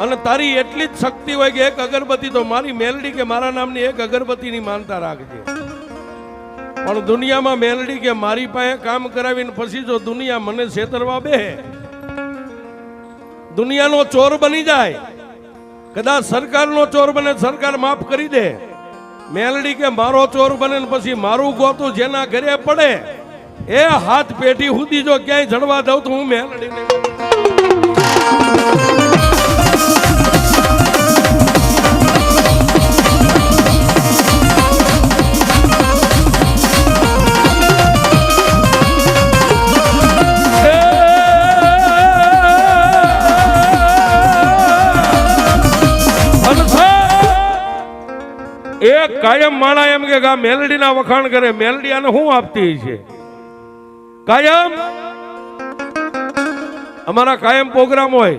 અને તારી એટલી જ શક્તિ હોય કે એક અગરબત્તી તો મારી મેલડી કે મારા નામની એક અગરબત્તીની માનતા રાખજે. પણ દુનિયામાં મેલડી કે મારી પાસે કામ કરાવીને પછી જો દુનિયા મને છેતરવા બે, દુનિયાનો ચોર બની જાય, કદાચ સરકારનો ચોર બને, સરકાર માફ કરી દે, મેલડી કે મારો ચોર બને ને પછી મારું ગોતું જેના ઘરે પડે એ હાથ પેઢી સુધી જો ક્યાંય જડવા દઉં તો હું મેલડીને કાયમ માણા એમ કે મેલડી ના વખાણ કરે, મેલડી આને શું આપતી છે? કાયમ અમારા કાયમ પ્રોગ્રામ હોય